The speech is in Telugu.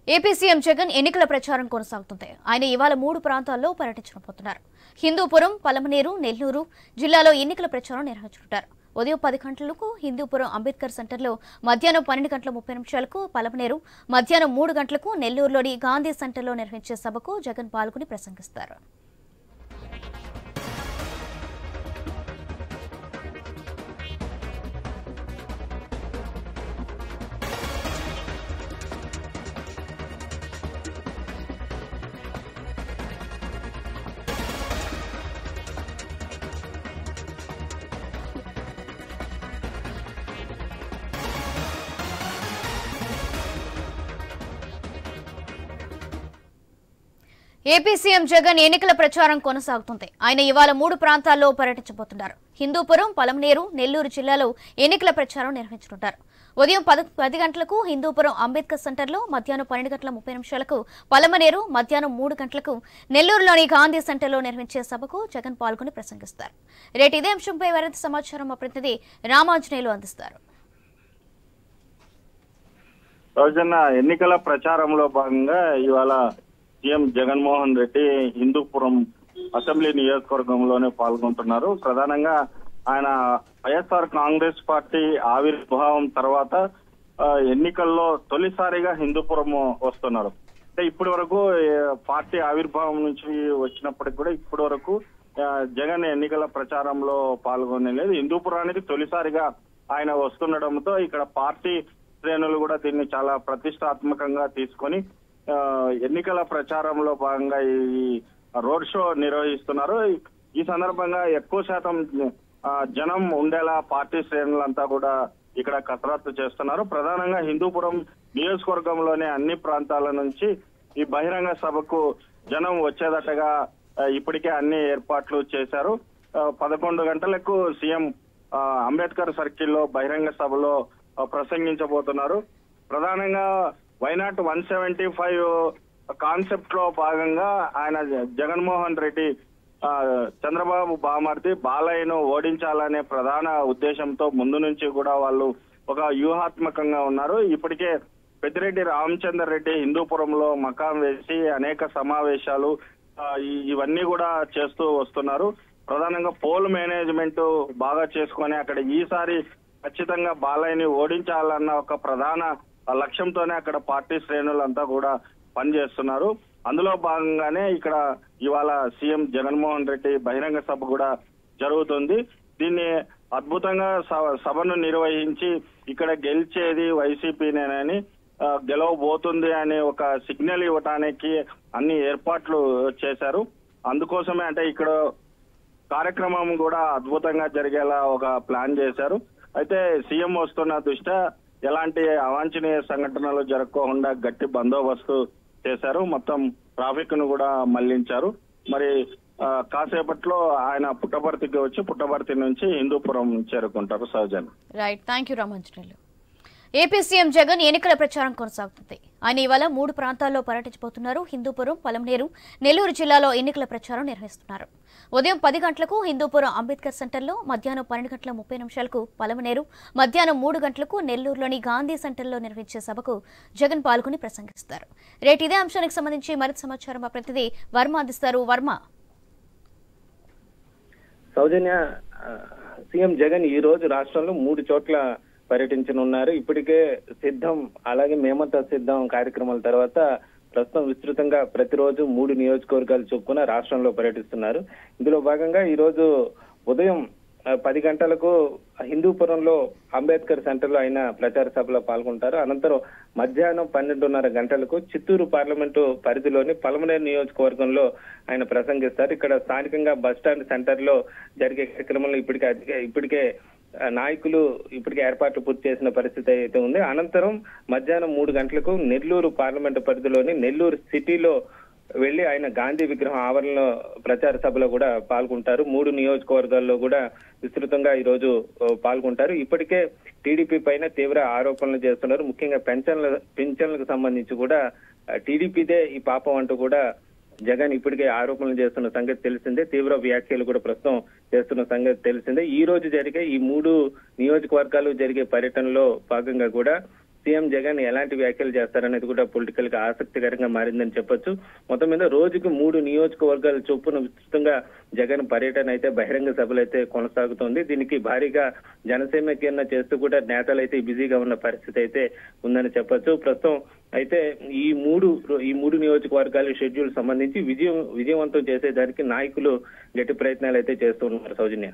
ఏపీ సీఎం జగన్ ఎన్నికల ప్రచారం కొనసాగుతుంది. ఆయన ఇవాళ 3 ప్రాంతాల్లో పర్యటించబోతున్నారు. హిందూపురం, పలమనేరు, నెల్లూరు జిల్లాలో ఎన్నికల ప్రచారం నిర్వహించనున్నారు. ఉదయం 10 గంటలకు హిందూపురం అంబేద్కర్ సెంటర్లో, మధ్యాహ్నం 12 గంటల 30 నిమిషాలకు పలమనేరు, మధ్యాహ్నం 3 గంటలకు నెల్లూరులోని గాంధీ సెంటర్లో నిర్వహించే సభకు జగన్ పాల్గొని ప్రసంగిస్తారు. ఏపీ సీఎం జగన్ ఎన్నికల ప్రచారం కొనసాగుతుంది. ఆయన ఇవాళ 3 ప్రాంతాల్లో పర్యటించబోతున్నారు. హిందూపురం, పలమనేరు, నెల్లూరు జిల్లాలో ఎన్నికల ప్రచారం నిర్వహించనున్నారు. ఉదయం 10 గంటలకు హిందూపురం అంబేద్కర్ సెంటర్లో, మధ్యాహ్నం 12 గంటల 30 నిమిషాలకు పలమనేరు, మధ్యాహ్నం 3 గంటలకు నెల్లూరులోని గాంధీ సెంటర్లో నిర్వహించే సభకు జగన్ పాల్గొని ప్రసంగిస్తారు. రేటు ఇదే అంశంపై మరింత సమాచారం మా ప్రతినిధి రామాంజనేయులు అందిస్తారు. రోజున ఎన్నికల ప్రచారంలో భాగంగా ఇవాళ సీఎం జగన్మోహన్ రెడ్డి హిందూపురం అసెంబ్లీ నియోజకవర్గంలోనే పాల్గొంటున్నారు. ప్రధానంగా ఆయన వైఎస్ఆర్ కాంగ్రెస్ పార్టీ ఆవిర్భావం తర్వాత ఎన్నికల్లో తొలిసారిగా హిందూపురం వస్తున్నారు. అంటే ఇప్పటి వరకు పార్టీ ఆవిర్భావం నుంచి వచ్చినప్పటికి కూడా ఇప్పటి వరకు జగన్ ఎన్నికల ప్రచారంలో పాల్గొనలేదు. హిందూపురానికి తొలిసారిగా ఆయన వస్తుండటంతో ఇక్కడ పార్టీ శ్రేణులు కూడా దీన్ని చాలా ప్రతిష్టాత్మకంగా తీసుకొని ఎన్నికల ప్రచారంలో భాగంగా ఈ రోడ్ షో నిర్వహిస్తున్నారు. ఈ సందర్భంగా ఎక్కువ శాతం జనం ఉండేలా పార్టీ శ్రేణులంతా కూడా ఇక్కడ కసరత్తు చేస్తున్నారు. ప్రధానంగా హిందూపురం నియోజకవర్గంలోని అన్ని ప్రాంతాల నుంచి ఈ బహిరంగ సభకు జనం వచ్చేదట్టగా ఇప్పటికే అన్ని ఏర్పాట్లు చేశారు. 11 గంటలకు సీఎం అంబేద్కర్ సర్కిల్లో బహిరంగ సభలో ప్రసంగించబోతున్నారు. ప్రధానంగా వైనాట్ 175 కాన్సెప్ట్ లో భాగంగా ఆయన జగన్మోహన్ రెడ్డి చంద్రబాబు బామర్ది బాలయ్యను ఓడించాలనే ప్రధాన ఉద్దేశంతో ముందు నుంచి కూడా వాళ్ళు ఒక వ్యూహాత్మకంగా ఉన్నారు. ఇప్పటికే పెద్దిరెడ్డి రామచందర్ రెడ్డి హిందూపురంలో మకాం వేసి అనేక సమావేశాలు ఇవన్నీ కూడా చేస్తూ వస్తున్నారు. ప్రధానంగా పోల్ మేనేజ్మెంట్ బాగా చేసుకొని అక్కడ ఈసారి ఖచ్చితంగా బాలయ్యని ఓడించాలన్న ఒక ప్రధాన లక్ష్యంతోనే అక్కడ పార్టీ శ్రేణులంతా కూడా పనిచేస్తున్నారు. అందులో భాగంగానే ఇక్కడ ఇవాళ సీఎం జగన్మోహన్ రెడ్డి బహిరంగ సభ కూడా జరుగుతుంది. దీన్ని అద్భుతంగా సభను నిర్వహించి ఇక్కడ గెలిచేది వైసీపీనేనని, గెలవబోతుంది అనే ఒక సిగ్నల్ ఇవ్వటానికి అన్ని ఏర్పాట్లు చేశారు. అందుకోసమే అంటే ఇక్కడ కార్యక్రమం కూడా అద్భుతంగా జరిగేలా ఒక ప్లాన్ చేశారు. అయితే సీఎం వస్తున్న దృష్ట్యా ఎలాంటి అవాంఛనీయ సంఘటనలు జరగకుండా గట్టి బందోబస్తు చేశారు. మొత్తం ట్రాఫిక్ ను కూడా మళ్లించారు. మరి కాసేపట్లో ఆయన పుట్టపర్తికి వచ్చి పుట్టపర్తి నుంచి హిందూపురం చేరుకుంటారు. సౌజన్. Right, thank you Ramanjaneyulu. AP CM Jagan ఎన్నికల ప్రచారం కొనసాగుతుంది. ఆయన ఇవాళ 3 ప్రాంతాల్లో పర్యటించబోతున్నారు. హిందూపురం, పలమనేరు, నెల్లూరు జిల్లాలో ఎన్నికల ప్రచారం నిర్వహిస్తున్నారు. ఉదయం 10 గంటలకు హిందూపురం అంబేద్కర్ సెంటర్లో, మధ్యాహ్నం 12 గంటల 30 నిమిషాలకు పలమనేరు, మధ్యాహ్నం 3 గంటలకు నెల్లూరులోని గాంధీ సెంటర్లో నిర్వహించే సభకు జగన్ పాల్గొని ప్రసంగిస్తారు. రేటు ఇదే అంశానికి సంబంధించి మరింత సమాచారం మా ప్రతినిధి వర్మ అందిస్తారు. వర్మ. సౌజన్య, సీఎం జగన్ ఈ రోజు రాష్ట్రంలో 3 చోట్ల పర్యటించనున్నారు. ఇప్పటికే సిద్ధం, అలాగే మేమంతా సిద్ధం కార్యక్రమాల తర్వాత ప్రస్తుతం విస్తృతంగా ప్రతిరోజు 3 నియోజకవర్గాలు చొప్పున రాష్ట్రంలో పర్యటిస్తున్నారు. ఇందులో భాగంగా ఈ రోజు ఉదయం 10 గంటలకు హిందూపురంలో అంబేద్కర్ సెంటర్ లో ఆయన ప్రచార సభలో పాల్గొంటారు. అనంతరం మధ్యాహ్నం 12:30 గంటలకు చిత్తూరు పార్లమెంటు పరిధిలోని పలమనేరు నియోజకవర్గంలో ఆయన ప్రసంగిస్తారు. ఇక్కడ స్థానికంగా బస్టాండ్ సెంటర్ లో జరిగే కార్యక్రమంలో ఇప్పటికే నాయకులు ఇప్పటికే ఏర్పాట్లు పూర్తి చేసిన పరిస్థితి అయితే ఉంది. అనంతరం మధ్యాహ్నం 3 గంటలకు నెల్లూరు పార్లమెంటు పరిధిలోని నెల్లూరు సిటీలో వెళ్లి ఆయన గాంధీ విగ్రహం ఆవరణలో ప్రచార సభలో కూడా పాల్గొంటారు. 3 నియోజకవర్గాల్లో కూడా విస్తృతంగా ఈ రోజు పాల్గొంటారు. ఇప్పటికే టీడీపీ పైన తీవ్ర ఆరోపణలు చేస్తున్నారు. ముఖ్యంగా పెన్షన్లకు సంబంధించి కూడా టీడీపీదే ఈ పాపం అంటూ కూడా జగన్ ఇప్పటికే ఆరోపణలు చేస్తున్న సంగతి తెలిసిందే. తీవ్ర వ్యాఖ్యలు కూడా ప్రస్తుతం చేస్తున్న సంగతి తెలిసిందే. ఈ రోజు జరిగే ఈ 3 నియోజకవర్గాలు జరిగే పర్యటనలో భాగంగా కూడా సీఎం జగన్ ఎలాంటి వ్యాఖ్యలు చేస్తారనేది కూడా పొలిటికల్ గా ఆసక్తికరంగా మారిందని చెప్పొచ్చు. మొత్తం మీద రోజుకి 3 నియోజకవర్గాల చొప్పున విస్తృతంగా జగన్ పర్యటన అయితే బహిరంగ సభలు అయితే కొనసాగుతోంది. దీనికి భారీగా జనసేనకీర్ణ చేస్తూ కూడా నేతలు అయితే బిజీగా ఉన్న పరిస్థితి అయితే ఉందని చెప్పొచ్చు. ప్రస్తుతం అయితే ఈ మూడు నియోజకవర్గాల షెడ్యూల్ సంబంధించి విజయవంతం చేసేదానికి నాయకులు గట్టి ప్రయత్నాలు అయితే చేస్తున్నారు. సౌజన్య.